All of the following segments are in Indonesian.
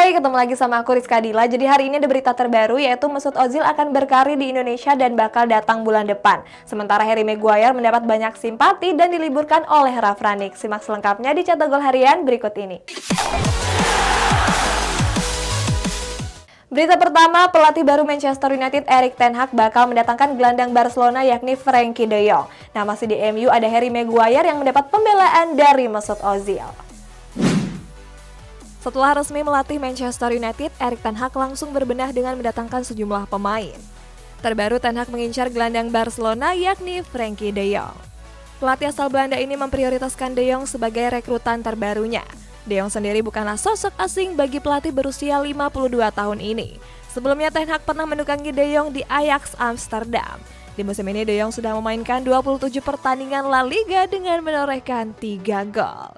Hai, ketemu lagi sama aku Rizka Dila. Jadi hari ini ada berita terbaru yaitu Mesut Ozil akan berkarir di Indonesia dan bakal datang bulan depan. Sementara Harry Maguire mendapat banyak simpati dan diliburkan oleh Ralf Rangnick. Simak selengkapnya di Cetak Gol Harian berikut ini. Berita pertama, pelatih baru Manchester United Erik ten Hag bakal mendatangkan gelandang Barcelona yakni Frenkie de Jong. Nah, masih di MU ada Harry Maguire yang mendapat pembelaan dari Mesut Ozil. Setelah resmi melatih Manchester United, Erik ten Hag langsung berbenah dengan mendatangkan sejumlah pemain. Terbaru ten Hag mengincar gelandang Barcelona yakni Frenkie de Jong. Pelatih asal Belanda ini memprioritaskan de Jong sebagai rekrutan terbarunya. De Jong sendiri bukanlah sosok asing bagi pelatih berusia 52 tahun ini. Sebelumnya ten Hag pernah menukangi de Jong di Ajax Amsterdam. Di musim ini de Jong sudah memainkan 27 pertandingan La Liga dengan menorehkan 3 gol.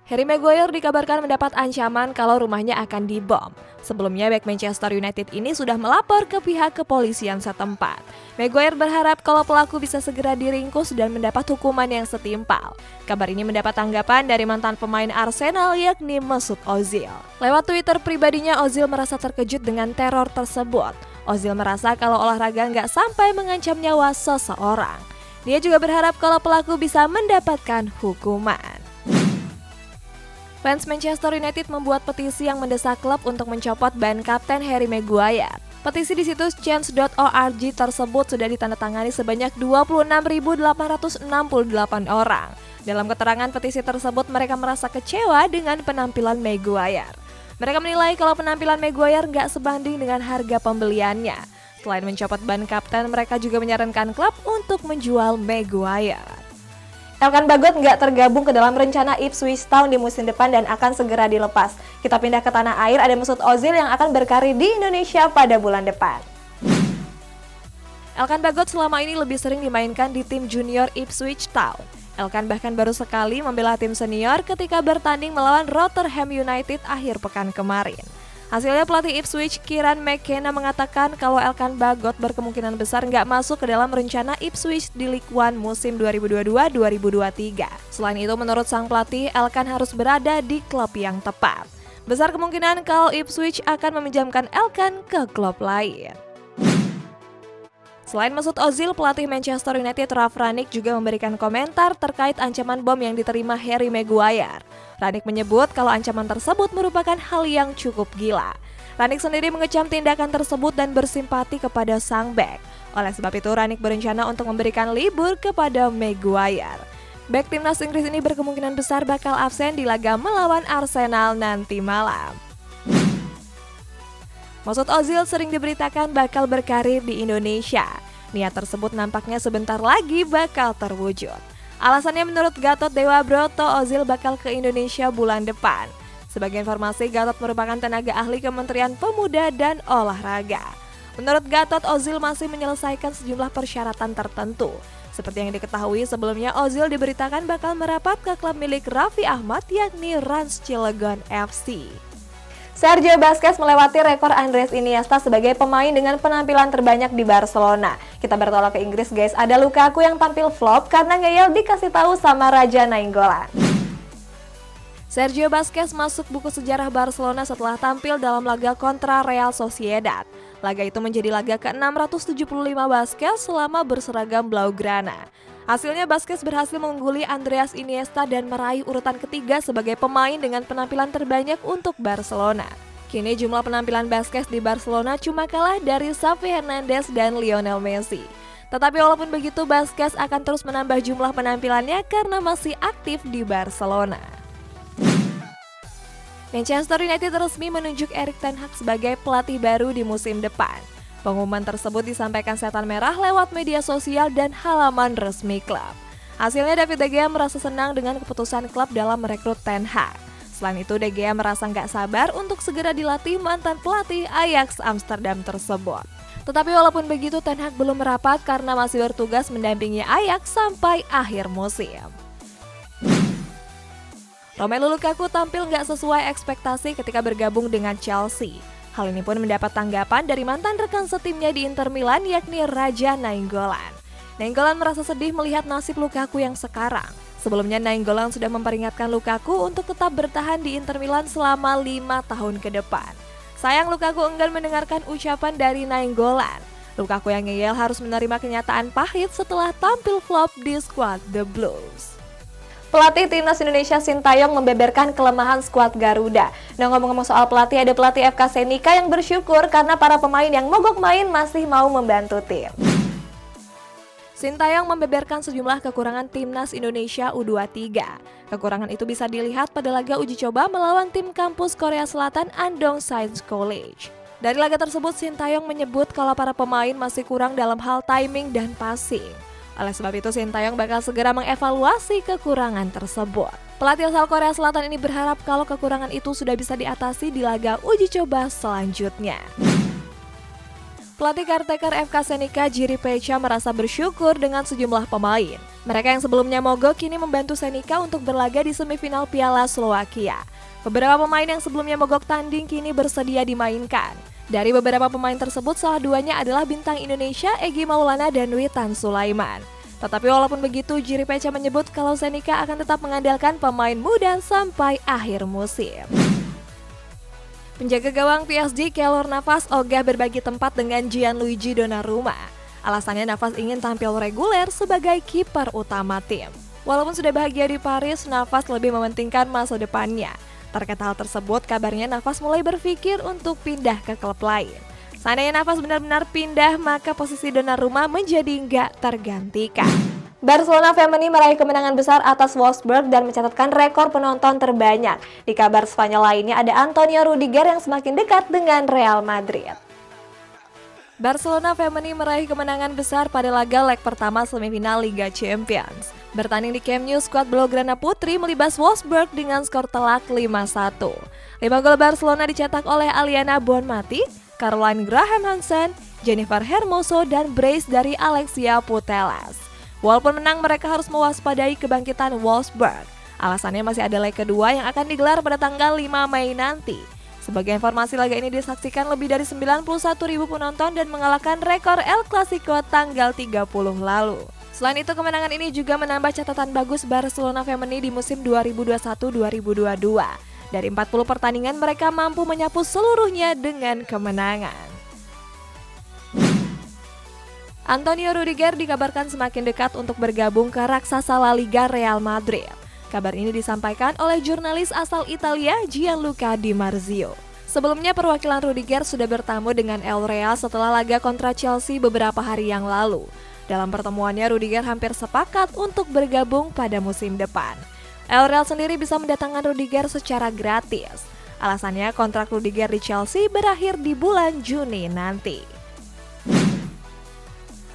Harry Maguire dikabarkan mendapat ancaman kalau rumahnya akan dibom. Sebelumnya, bek Manchester United ini sudah melapor ke pihak kepolisian setempat. Maguire berharap kalau pelaku bisa segera diringkus dan mendapat hukuman yang setimpal. Kabar ini mendapat tanggapan dari mantan pemain Arsenal yakni Mesut Ozil. Lewat Twitter pribadinya, Ozil merasa terkejut dengan teror tersebut. Ozil merasa kalau olahraga nggak sampai mengancam nyawa seseorang. Dia juga berharap kalau pelaku bisa mendapatkan hukuman. Fans Manchester United membuat petisi yang mendesak klub untuk mencopot ban kapten Harry Maguire. Petisi di situs change.org tersebut sudah ditandatangani sebanyak 26.868 orang. Dalam keterangan petisi tersebut, mereka merasa kecewa dengan penampilan Maguire. Mereka menilai kalau penampilan Maguire nggak sebanding dengan harga pembeliannya. Selain mencopot ban kapten, mereka juga menyarankan klub untuk menjual Maguire. Elkan Bagot nggak tergabung ke dalam rencana Ipswich Town di musim depan dan akan segera dilepas. Kita pindah ke tanah air, ada Mesut Ozil yang akan berkarir di Indonesia pada bulan depan. Elkan Bagot selama ini lebih sering dimainkan di tim junior Ipswich Town. Elkan bahkan baru sekali membela tim senior ketika bertanding melawan Rotherham United akhir pekan kemarin. Hasilnya pelatih Ipswich Kieran McKenna mengatakan kalau Elkan Bagot berkemungkinan besar nggak masuk ke dalam rencana Ipswich di League One musim 2022-2023. Selain itu, menurut sang pelatih, Elkan harus berada di klub yang tepat. Besar kemungkinan kalau Ipswich akan meminjamkan Elkan ke klub lain. Selain Mesut Ozil, pelatih Manchester United Ralf Rangnick juga memberikan komentar terkait ancaman bom yang diterima Harry Maguire. Rangnick menyebut kalau ancaman tersebut merupakan hal yang cukup gila. Rangnick sendiri mengecam tindakan tersebut dan bersimpati kepada sang bek. Oleh sebab itu, Rangnick berencana untuk memberikan libur kepada Maguire. Bek timnas Inggris ini berkemungkinan besar bakal absen di laga melawan Arsenal nanti malam. Mesut Ozil sering diberitakan bakal berkarir di Indonesia. Niat tersebut nampaknya sebentar lagi bakal terwujud. Alasannya menurut Gatot Dewa Broto, Ozil bakal ke Indonesia bulan depan. Sebagai informasi, Gatot merupakan tenaga ahli Kementerian Pemuda dan Olahraga. Menurut Gatot, Ozil masih menyelesaikan sejumlah persyaratan tertentu. Seperti yang diketahui sebelumnya, Ozil diberitakan bakal merapat ke klub milik Raffi Ahmad yakni Rans Cilegon FC. Sergio Busquets melewati rekor Andres Iniesta sebagai pemain dengan penampilan terbanyak di Barcelona. Kita bertolak ke Inggris guys, ada Lukaku yang tampil flop karena ngeyel dikasih tahu sama Raja Nainggolan. Sergio Busquets masuk buku sejarah Barcelona setelah tampil dalam laga kontra Real Sociedad. Laga itu menjadi laga ke-675 Busquets selama berseragam Blaugrana. Hasilnya Busquets berhasil mengungguli Andreas Iniesta dan meraih urutan ketiga sebagai pemain dengan penampilan terbanyak untuk Barcelona. Kini jumlah penampilan Busquets di Barcelona cuma kalah dari Xavi Hernandez dan Lionel Messi. Tetapi walaupun begitu, Busquets akan terus menambah jumlah penampilannya karena masih aktif di Barcelona. Manchester United resmi menunjuk Erik ten Hag sebagai pelatih baru di musim depan. Pengumuman tersebut disampaikan Setan Merah lewat media sosial dan halaman resmi klub. Hasilnya David De Gea merasa senang dengan keputusan klub dalam merekrut ten Hag. Selain itu, De Gea merasa nggak sabar untuk segera dilatih mantan pelatih Ajax Amsterdam tersebut. Tetapi walaupun begitu, ten Hag belum merapat karena masih bertugas mendampingi Ajax sampai akhir musim. Romelu Lukaku tampil nggak sesuai ekspektasi ketika bergabung dengan Chelsea. Hal ini pun mendapat tanggapan dari mantan rekan setimnya di Inter Milan yakni Raja Nainggolan. Nainggolan merasa sedih melihat nasib Lukaku yang sekarang. Sebelumnya Nainggolan sudah memperingatkan Lukaku untuk tetap bertahan di Inter Milan selama 5 tahun ke depan. Sayang Lukaku enggan mendengarkan ucapan dari Nainggolan. Lukaku yang ngeyel harus menerima kenyataan pahit setelah tampil flop di skuad The Blues. Pelatih Timnas Indonesia Sintayong membeberkan kelemahan skuad Garuda. Nah, ngomong-ngomong soal pelatih, ada pelatih FK Senika yang bersyukur karena para pemain yang mogok main masih mau membantu tim. Sintayong membeberkan sejumlah kekurangan Timnas Indonesia U23. Kekurangan itu bisa dilihat pada laga uji coba melawan tim kampus Korea Selatan Andong Science College. Dari laga tersebut, Sintayong menyebut kalau para pemain masih kurang dalam hal timing dan passing. Oleh sebab itu, Sintayong bakal segera mengevaluasi kekurangan tersebut. Pelatih asal Korea Selatan ini berharap kalau kekurangan itu sudah bisa diatasi di laga uji coba selanjutnya. Pelatih caretaker FK Senika Jiri Peca merasa bersyukur dengan sejumlah pemain. Mereka yang sebelumnya mogok kini membantu Senika untuk berlaga di semifinal Piala Slovakia. Beberapa pemain yang sebelumnya mogok tanding kini bersedia dimainkan. Dari beberapa pemain tersebut, salah duanya adalah bintang Indonesia Egy Maulana dan Witan Sulaiman. Tetapi walaupun begitu, Jiri Peca menyebut kalau Senika akan tetap mengandalkan pemain muda sampai akhir musim. Penjaga gawang PSG Keylor Navas ogah berbagi tempat dengan Gianluigi Donnarumma. Alasannya Navas ingin tampil reguler sebagai kiper utama tim. Walaupun sudah bahagia di Paris, Navas lebih mementingkan masa depannya. Terkait hal tersebut, kabarnya Navas mulai berpikir untuk pindah ke klub lain. Seandainya Navas benar-benar pindah, maka posisi Donnarumma menjadi nggak tergantikan. Barcelona Femení meraih kemenangan besar atas Wolfsburg dan mencatatkan rekor penonton terbanyak. Di kabar Spanyol lainnya ada Antonio Rudiger yang semakin dekat dengan Real Madrid. Barcelona Femení meraih kemenangan besar pada laga leg pertama semifinal Liga Champions. Bertanding di Camp Nou, skuad Blaugrana Putri melibas Wolfsburg dengan skor telak 5-1. 5 gol Barcelona dicetak oleh Aliana Bonmati, Caroline Graham Hansen, Jennifer Hermoso, dan brace dari Alexia Putellas. Walaupun menang, mereka harus mewaspadai kebangkitan Wolfsburg. Alasannya masih ada leg kedua yang akan digelar pada tanggal 5 Mei nanti. Sebagai informasi, laga ini disaksikan lebih dari 91.000 penonton dan mengalahkan rekor El Clasico tanggal 30 lalu. Selain itu, kemenangan ini juga menambah catatan bagus Barcelona Femení di musim 2021-2022. Dari 40 pertandingan, mereka mampu menyapu seluruhnya dengan kemenangan. Antonio Rudiger dikabarkan semakin dekat untuk bergabung ke raksasa La Liga Real Madrid. Kabar ini disampaikan oleh jurnalis asal Italia Gianluca Di Marzio. Sebelumnya perwakilan Rudiger sudah bertamu dengan El Real setelah laga kontra Chelsea beberapa hari yang lalu. Dalam pertemuannya, Rudiger hampir sepakat untuk bergabung pada musim depan. El Real sendiri bisa mendatangkan Rudiger secara gratis. Alasannya kontrak Rudiger di Chelsea berakhir di bulan Juni nanti.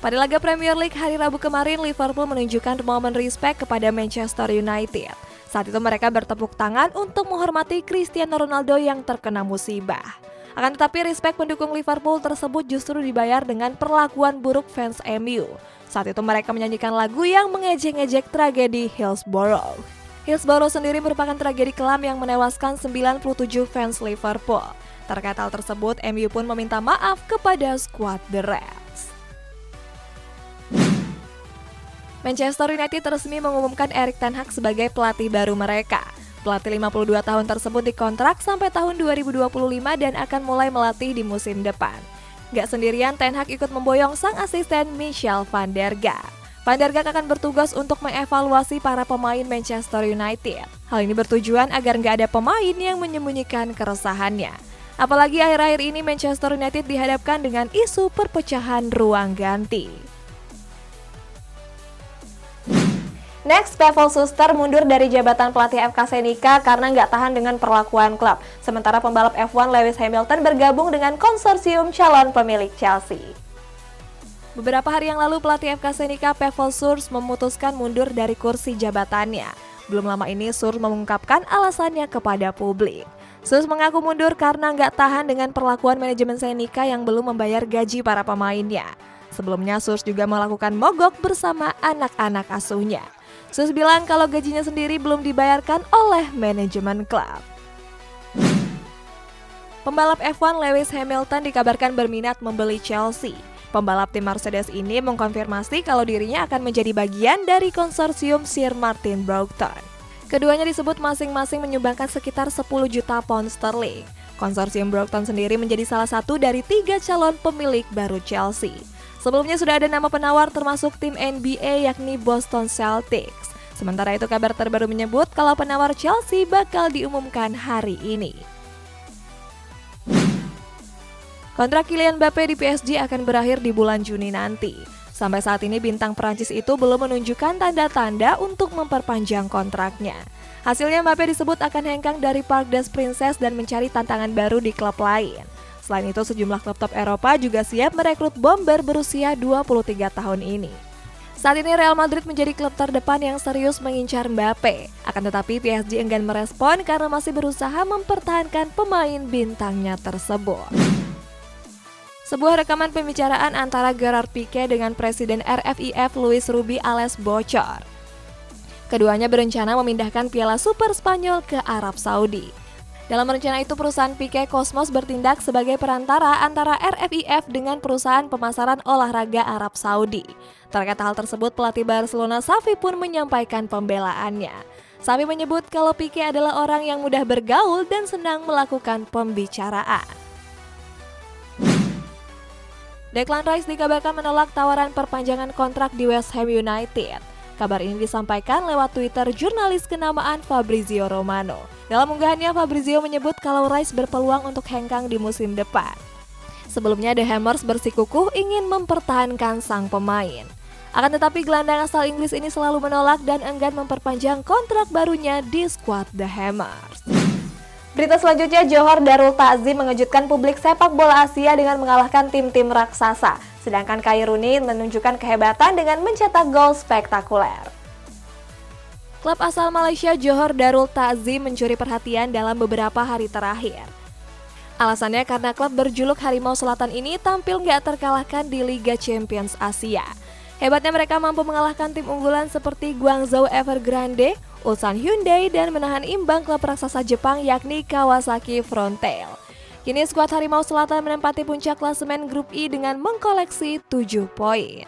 Pada laga Premier League hari Rabu kemarin, Liverpool menunjukkan momen respect kepada Manchester United. Saat itu mereka bertepuk tangan untuk menghormati Cristiano Ronaldo yang terkena musibah. Akan tetapi respect pendukung Liverpool tersebut justru dibayar dengan perlakuan buruk fans MU. Saat itu mereka menyanyikan lagu yang mengejek-ngejek tragedi Hillsborough. Hillsborough sendiri merupakan tragedi kelam yang menewaskan 97 fans Liverpool. Terkait hal tersebut, MU pun meminta maaf kepada skuad The Reds. Manchester United resmi mengumumkan Erik ten Hag sebagai pelatih baru mereka. Pelatih 52 tahun tersebut dikontrak sampai tahun 2025 dan akan mulai melatih di musim depan. Gak sendirian, Ten Hag ikut memboyong sang asisten Michel van der Gaag. Van der Gaag akan bertugas untuk mengevaluasi para pemain Manchester United. Hal ini bertujuan agar gak ada pemain yang menyembunyikan keresahannya. Apalagi akhir-akhir ini Manchester United dihadapkan dengan isu perpecahan ruang ganti. Next, Pavel Suster mundur dari jabatan pelatih FK Senika karena nggak tahan dengan perlakuan klub. Sementara pembalap F1 Lewis Hamilton bergabung dengan konsorsium calon pemilik Chelsea. Beberapa hari yang lalu, pelatih FK Senika Pavel Surs memutuskan mundur dari kursi jabatannya. Belum lama ini, Surs mengungkapkan alasannya kepada publik. Surs mengaku mundur karena nggak tahan dengan perlakuan manajemen Senika yang belum membayar gaji para pemainnya. Sebelumnya, Surs juga melakukan mogok bersama anak-anak asuhnya. Surs bilang kalau gajinya sendiri belum dibayarkan oleh manajemen klub. Pembalap F1 Lewis Hamilton dikabarkan berminat membeli Chelsea. Pembalap tim Mercedes ini mengkonfirmasi kalau dirinya akan menjadi bagian dari konsorsium Sir Martin Broughtон. Keduanya disebut masing-masing menyumbangkan sekitar 10 juta pound sterling. Konsorsium Broughtton sendiri menjadi salah satu dari 3 calon pemilik baru Chelsea. Sebelumnya sudah ada nama penawar termasuk tim NBA yakni Boston Celtics. Sementara itu kabar terbaru menyebut kalau penawar Chelsea bakal diumumkan hari ini. Kontrak Kylian Mbappe di PSG akan berakhir di bulan Juni nanti. Sampai saat ini bintang Prancis itu belum menunjukkan tanda-tanda untuk memperpanjang kontraknya. Hasilnya Mbappe disebut akan hengkang dari Parc des Princes dan mencari tantangan baru di klub lain. Selain itu sejumlah klub top Eropa juga siap merekrut bomber berusia 23 tahun ini. Saat ini Real Madrid menjadi klub terdepan yang serius mengincar Mbappe. Akan tetapi PSG enggan merespon karena masih berusaha mempertahankan pemain bintangnya tersebut. Sebuah rekaman pembicaraan antara Gerard Piqué dengan Presiden RFIF Luis Rubiales bocor. Keduanya berencana memindahkan Piala Super Spanyol ke Arab Saudi. Dalam rencana itu perusahaan Piqué Cosmos bertindak sebagai perantara antara RFIF dengan perusahaan pemasaran olahraga Arab Saudi. Terkait hal tersebut pelatih Barcelona Xavi pun menyampaikan pembelaannya. Xavi menyebut kalau Piqué adalah orang yang mudah bergaul dan senang melakukan pembicaraan. Declan Rice dikabarkan menolak tawaran perpanjangan kontrak di West Ham United. Kabar ini disampaikan lewat Twitter jurnalis kenamaan Fabrizio Romano. Dalam unggahannya, Fabrizio menyebut kalau Rice berpeluang untuk hengkang di musim depan. Sebelumnya, The Hammers bersikukuh ingin mempertahankan sang pemain. Akan tetapi gelandang asal Inggris ini selalu menolak dan enggan memperpanjang kontrak barunya di skuad The Hammers. Berita selanjutnya, Johor Darul Ta'zim mengejutkan publik sepak bola Asia dengan mengalahkan tim-tim raksasa. Sedangkan Khairuni menunjukkan kehebatan dengan mencetak gol spektakuler. Klub asal Malaysia Johor Darul Ta'zim mencuri perhatian dalam beberapa hari terakhir. Alasannya karena klub berjuluk Harimau Selatan ini tampil nggak terkalahkan di Liga Champions Asia. Hebatnya mereka mampu mengalahkan tim unggulan seperti Guangzhou Evergrande, Ulsan Hyundai, dan menahan imbang klub raksasa Jepang yakni Kawasaki Frontale. Kini skuad Harimau Selatan menempati puncak klasemen grup I dengan mengkoleksi 7 poin.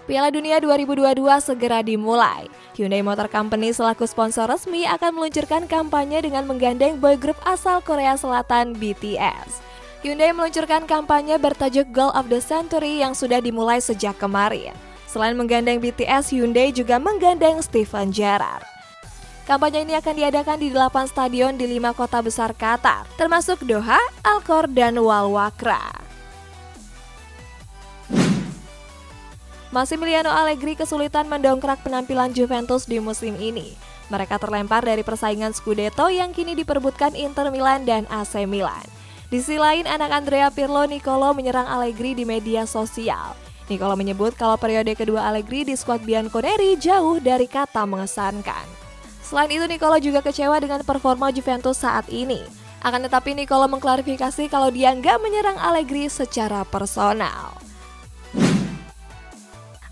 Piala Dunia 2022 segera dimulai. Hyundai Motor Company selaku sponsor resmi akan meluncurkan kampanye dengan menggandeng boy group asal Korea Selatan BTS. Hyundai meluncurkan kampanye bertajuk Goal of the Century yang sudah dimulai sejak kemarin. Selain menggandeng BTS, Hyundai juga menggandeng Steven Gerrard. Kampanye ini akan diadakan di 8 stadion di 5 kota besar Qatar, termasuk Doha, Al-Khor, dan Wal-Wakra. Massimiliano Allegri kesulitan mendongkrak penampilan Juventus di musim ini. Mereka terlempar dari persaingan Scudetto yang kini diperebutkan Inter Milan dan AC Milan. Di sisi lain, anak Andrea Pirlo, Nicolo, menyerang Allegri di media sosial. Nicolo menyebut kalau periode kedua Allegri di skuad Bianconeri jauh dari kata mengesankan. Selain itu, Nicolo juga kecewa dengan performa Juventus saat ini. Akan tetapi Nicolo mengklarifikasi kalau dia nggak menyerang Allegri secara personal.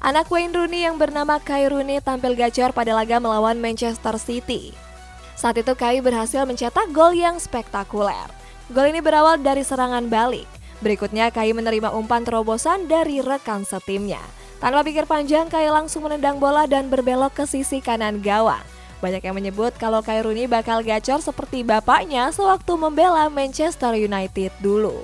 Anak Wayne Rooney yang bernama Kai Rooney tampil gacor pada laga melawan Manchester City. Saat itu Kai berhasil mencetak gol yang spektakuler. Gol ini berawal dari serangan balik. Berikutnya Kai menerima umpan terobosan dari rekan setimnya. Tanpa pikir panjang, Kai langsung menendang bola dan berbelok ke sisi kanan gawang. Banyak yang menyebut kalau Kai Rooney bakal gacor seperti bapaknya sewaktu membela Manchester United dulu.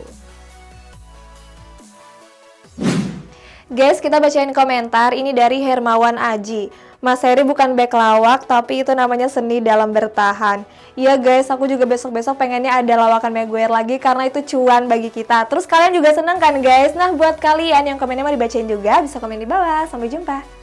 Guys, kita bacain komentar ini dari Hermawan Aji. Mas Heri bukan bek lawak, tapi itu namanya seni dalam bertahan. Iya guys, aku juga besok-besok pengennya ada lawakan Maguire lagi karena itu cuan bagi kita. Terus kalian juga seneng kan guys? Nah buat kalian yang komennya mau dibacain juga, bisa komen di bawah. Sampai jumpa.